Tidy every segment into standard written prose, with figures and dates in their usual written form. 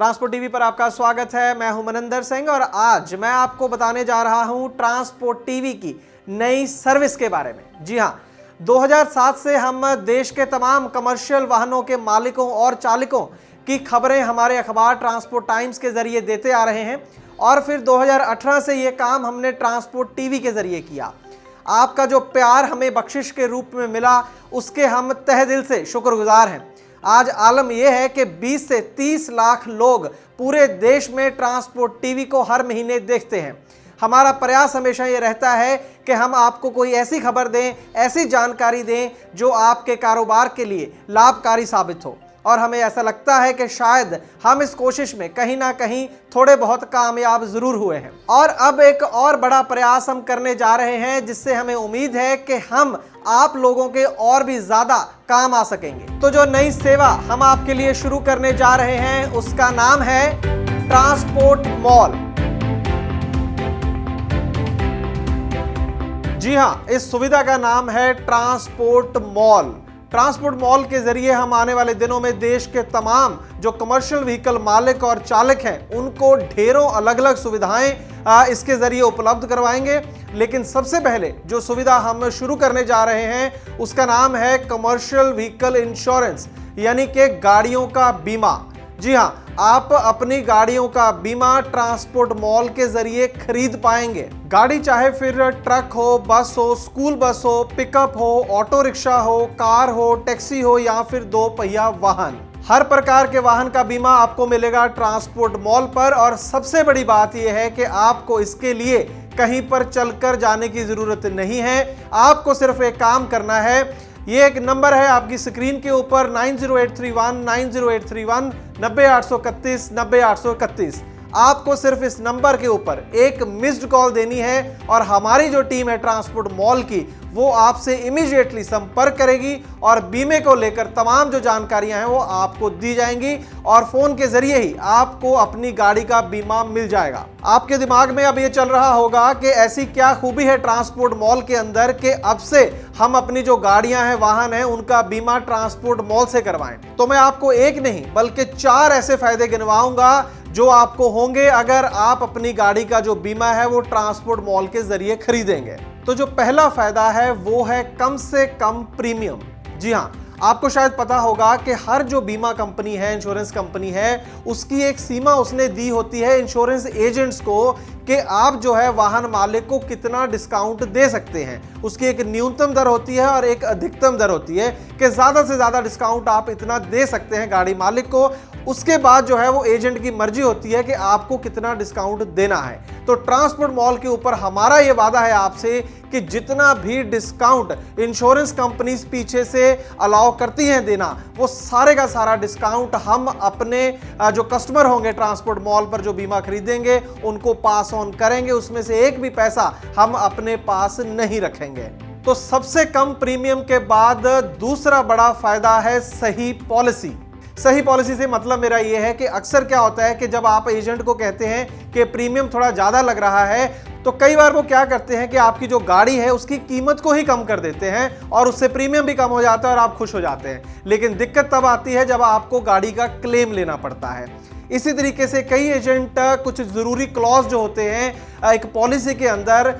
Transport TV पर आपका स्वागत है। मैं हूं मनिंदर सिंह और आज मैं आपको बताने जा रहा हूं ट्रांसपोर्ट टीवी की नई सर्विस के बारे में। जी हां, 2007 से हम देश के तमाम कमर्शियल वाहनों के मालिकों और चालकों की खबरें हमारे अखबार ट्रांसपोर्ट टाइम्स के जरिए देते आ रहे हैं और फिर 2018 से ये काम हमने ट्रांसपोर्ट टीवी के जरिए किया। आपका जो प्यार हमें बख्शिश के रूप में मिला उसके हम तहे दिल से शुक्रगुजार हैं। आज आलम यह है कि 20 से 30 लाख लोग पूरे देश में ट्रांसपोर्ट टीवी को हर महीने देखते हैं। हमारा प्रयास हमेशा ये रहता है कि हम आपको कोई ऐसी खबर दें, ऐसी जानकारी दें जो आपके कारोबार के लिए लाभकारी साबित हो और हमें ऐसा लगता है कि शायद हम इस कोशिश में कहीं ना कहीं थोड़े बहुत कामयाब जरूर हुए हैं। और अब एक और बड़ा प्रयास हम करने जा रहे हैं जिससे हमें उम्मीद है कि हम आप लोगों के और भी ज्यादा काम आ सकेंगे। तो जो नई सेवा हम आपके लिए शुरू करने जा रहे हैं उसका नाम है ट्रांसपोर्ट मॉल। जी हां, इस सुविधा का नाम है ट्रांसपोर्ट मॉल। ट्रांसपोर्ट मॉल के जरिए हम आने वाले दिनों में देश के तमाम जो कमर्शियल व्हीकल मालिक और चालक हैं उनको ढेरों अलग अलग सुविधाएं इसके जरिए उपलब्ध करवाएंगे। लेकिन सबसे पहले जो सुविधा हम शुरू करने जा रहे हैं उसका नाम है कमर्शियल व्हीकल इंश्योरेंस, यानी कि गाड़ियों का बीमा। जी हां, आप अपनी गाड़ियों का बीमा ट्रांसपोर्ट मॉल के जरिए खरीद पाएंगे। गाड़ी चाहे फिर ट्रक हो, बस हो, स्कूल बस हो, पिकअप हो, ऑटो रिक्शा हो, कार हो, टैक्सी हो या फिर 2 पहिया वाहन, हर प्रकार के वाहन का बीमा आपको मिलेगा ट्रांसपोर्ट मॉल पर। और सबसे बड़ी बात यह है कि आपको इसके लिए कहीं पर चलकर जाने की जरूरत नहीं है। आपको सिर्फ एक काम करना है, ये एक नंबर है आपकी स्क्रीन के ऊपर 90831 90831 90831 90831। आपको सिर्फ इस नंबर के ऊपर एक मिस्ड कॉल देनी है और हमारी जो टीम है ट्रांसपोर्ट मॉल की वो आपसे इमीडिएटली संपर्क करेगी और बीमे को लेकर तमाम जो जानकारियां हैं वो आपको दी जाएंगी और फोन के जरिए ही आपको अपनी गाड़ी का बीमा मिल जाएगा। आपके दिमाग में अब ये चल रहा होगा कि ऐसी क्या खूबी है ट्रांसपोर्ट मॉल के अंदर कि अब से हम अपनी जो गाड़ियां हैं, वाहन हैं, उनका बीमा ट्रांसपोर्ट मॉल से करवाएं। तो मैं आपको एक नहीं बल्कि 4 ऐसे फायदे गिनवाऊंगा जो आपको होंगे अगर आप अपनी गाड़ी का जो बीमा है वो ट्रांसपोर्ट मॉल के जरिए खरीदेंगे। तो जो पहला फायदा है वो है कम से कम प्रीमियम। जी हां, आपको शायद पता होगा कि हर जो बीमा कंपनी है, इंश्योरेंस कंपनी है, उसकी एक सीमा उसने दी होती है इंश्योरेंस एजेंट्स को कि आप जो है वाहन मालिक को कितना डिस्काउंट दे सकते हैं। उसकी एक न्यूनतम दर होती है और एक अधिकतम दर होती है कि ज़्यादा से ज़्यादा डिस्काउंट आप इतना दे सकते हैं गाड़ी मालिक को। उसके बाद जो है वो एजेंट की मर्जी होती है कि आपको कितना डिस्काउंट देना है। तो ट्रांसपोर्ट मॉल के ऊपर हमारा ये वादा है आपसे कि जितना भी डिस्काउंट इंश्योरेंस कंपनीज पीछे से अलाउ करती हैं देना, वो सारे का सारा डिस्काउंट हम अपने जो कस्टमर होंगे ट्रांसपोर्ट मॉल पर जो बीमा खरीदेंगे उनको पास ऑन करेंगे। उसमें से एक भी पैसा हम अपने पास नहीं रखेंगे। तो सबसे कम प्रीमियम के बाद दूसरा बड़ा फायदा है सही पॉलिसी। सही पॉलिसी से मतलब मेरा यह है कि अक्सर क्या होता है कि जब आप एजेंट को कहते हैं कि प्रीमियम थोड़ा ज्यादा लग रहा है तो कई बार वो क्या करते हैं कि आपकी जो गाड़ी है उसकी कीमत को ही कम कर देते हैं और उससे प्रीमियम भी कम हो जाता है और आप खुश हो जाते हैं। लेकिन दिक्कत तब आती है जब आपको गाड़ी का क्लेम लेना पड़ता है। इसी तरीके से कई एजेंट कुछ जरूरी क्लॉज जो होते हैं एक पॉलिसी के अंदर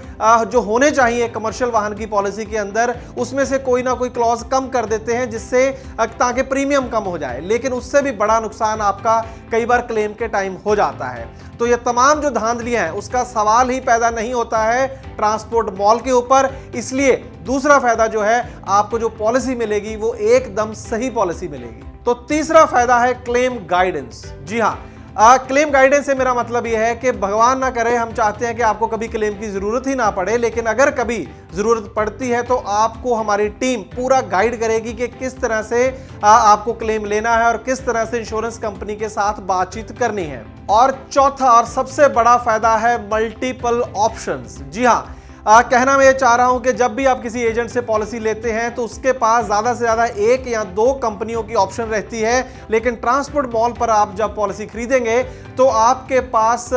जो होने चाहिए कमर्शियल वाहन की पॉलिसी के अंदर, उसमें से कोई ना कोई क्लॉज कम कर देते हैं जिससे ताकि प्रीमियम कम हो जाए, लेकिन उससे भी बड़ा नुकसान आपका कई बार क्लेम के टाइम हो जाता है। तो ये तमाम जो धांधलियां हैं उसका सवाल ही पैदा नहीं होता है ट्रांसपोर्ट मॉल के ऊपर। इसलिए दूसरा फायदा जो है आपको जो पॉलिसी मिलेगी वो एकदम सही पॉलिसी मिलेगी। तो तीसरा फायदा है क्लेम गाइडेंस। जी हां, क्लेम गाइडेंस से मेरा मतलब यह है कि भगवान ना करे, हम चाहते हैं कि आपको कभी क्लेम की जरूरत ही ना पड़े, लेकिन अगर कभी जरूरत पड़ती है तो आपको हमारी टीम पूरा गाइड करेगी कि किस तरह से आपको क्लेम लेना है और किस तरह से इंश्योरेंस कंपनी के साथ बातचीत करनी है। और चौथा और सबसे बड़ा फायदा है मल्टीपल ऑप्शंस। जी हां, कहना मैं ये चाह रहा हूं कि जब भी आप किसी एजेंट से पॉलिसी लेते हैं तो उसके पास ज्यादा से ज्यादा एक या दो कंपनियों की ऑप्शन रहती है, लेकिन ट्रांसपोर्ट मॉल पर आप जब पॉलिसी खरीदेंगे तो आपके पास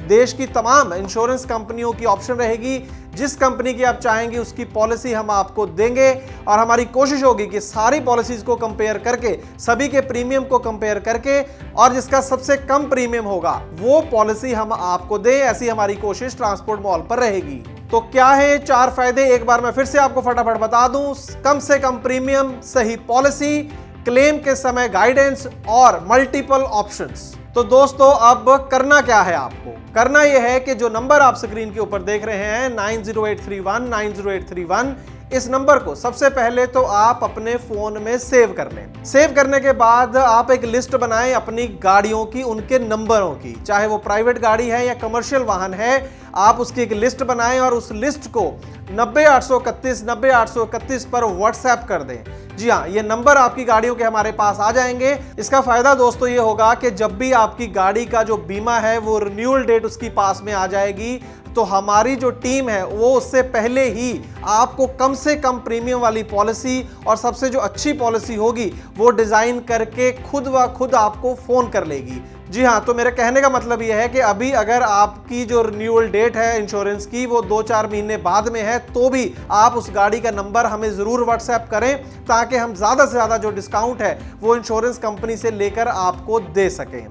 देश की तमाम इंश्योरेंस कंपनियों की ऑप्शन रहेगी। जिस कंपनी की आप चाहेंगे उसकी पॉलिसी हम आपको देंगे और हमारी कोशिश होगी कि सारी पॉलिसीज को कंपेयर करके, सभी के प्रीमियम को कंपेयर करके, और जिसका सबसे कम प्रीमियम होगा वो पॉलिसी हम आपको दें। ऐसी हमारी कोशिश ट्रांसपोर्ट मॉल पर रहेगी। तो क्या है 4 फायदे, एक बार मैं फिर से आपको फटाफट बता दूं। कम से कम प्रीमियम, सही पॉलिसी, क्लेम के समय गाइडेंस और मल्टीपल ऑप्शंस। तो दोस्तों अब करना क्या है, आपको करना यह है कि जो नंबर आप स्क्रीन के ऊपर देख रहे हैं 90831 90831, इस नंबर को सबसे पहले तो आप अपने फोन में सेव कर लें। सेव करने के बाद आप एक लिस्ट बनाएं अपनी गाड़ियों की, उनके नंबरों की, चाहे वो प्राइवेट गाड़ी है या कमर्शियल वाहन है, आप उसकी एक लिस्ट बनाएं और उस लिस्ट को 90-831 पर व्हाट्सएप कर दें। जी हाँ, ये नंबर आपकी गाड़ियों के हमारे पास आ जाएंगे। इसका फायदा दोस्तों ये होगा कि जब भी आपकी गाड़ी का जो बीमा है वो रिन्यूअल डेट उसकी पास में आ जाएगी, तो हमारी जो टीम है वो उससे पहले ही आपको कम से कम प्रीमियम वाली पॉलिसी और सबसे जो अच्छी पॉलिसी होगी वो डिजाइन करके खुद व खुद आपको फोन कर लेगी। जी हाँ, तो मेरे कहने का मतलब यह है कि अभी अगर आपकी जो रिन्यूअल डेट है इंश्योरेंस की वो 2-4 महीने बाद में है, तो भी आप उस गाड़ी का नंबर हमें जरूर व्हाट्सएप करें ताकि हम ज्यादा से ज्यादा जो डिस्काउंट है वो इंश्योरेंस कंपनी से लेकर आपको दे सकें।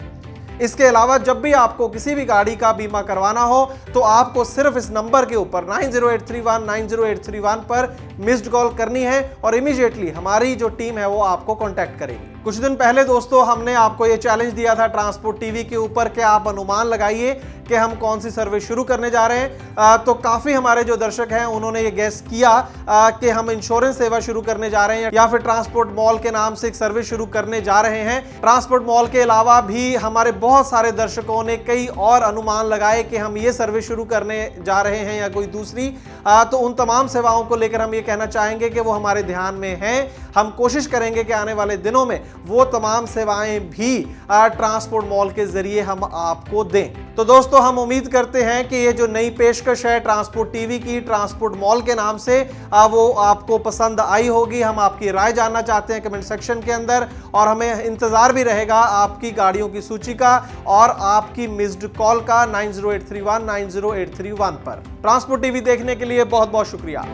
इसके अलावा जब भी आपको किसी भी गाड़ी का बीमा करवाना हो तो आपको सिर्फ इस नंबर के ऊपर 90831 90831 पर मिस्ड कॉल करनी है और इमीडिएटली हमारी जो टीम है वो आपको कांटेक्ट करेगी। कुछ दिन पहले दोस्तों हमने आपको ये चैलेंज दिया था ट्रांसपोर्ट टीवी के ऊपर कि आप अनुमान लगाइए कि हम कौन सी सर्विस शुरू करने जा रहे हैं। तो काफी हमारे जो दर्शक हैं उन्होंने ये गेस किया कि हम इंश्योरेंस सेवा शुरू करने जा रहे हैं या फिर ट्रांसपोर्ट मॉल के नाम से एक सर्विस शुरू करने जा रहे हैं। ट्रांसपोर्ट मॉल के अलावा भी हमारे बहुत सारे दर्शकों ने कई और अनुमान लगाए कि हम ये सर्विस शुरू करने जा रहे हैं या कोई दूसरी। तो उन तमाम सेवाओं को लेकर हम ये कहना चाहेंगे कि वो हमारे ध्यान में हैं। हम कोशिश करेंगे कि आने वाले दिनों में वो तमाम सेवाएं भी ट्रांसपोर्ट मॉल के जरिए हम आपको दें। तो दोस्तों हम उम्मीद करते हैं कि ये जो नई पेशकश है ट्रांसपोर्ट टीवी की, ट्रांसपोर्ट मॉल के नाम से, वो आपको पसंद आई होगी। हम आपकी राय जानना चाहते हैं कमेंट सेक्शन के अंदर, और हमें इंतजार भी रहेगा आपकी गाड़ियों की सूची का और आपकी मिस्ड कॉल का 90831 90831 पर। ट्रांसपोर्ट टीवी देखने के लिए बहुत बहुत शुक्रिया।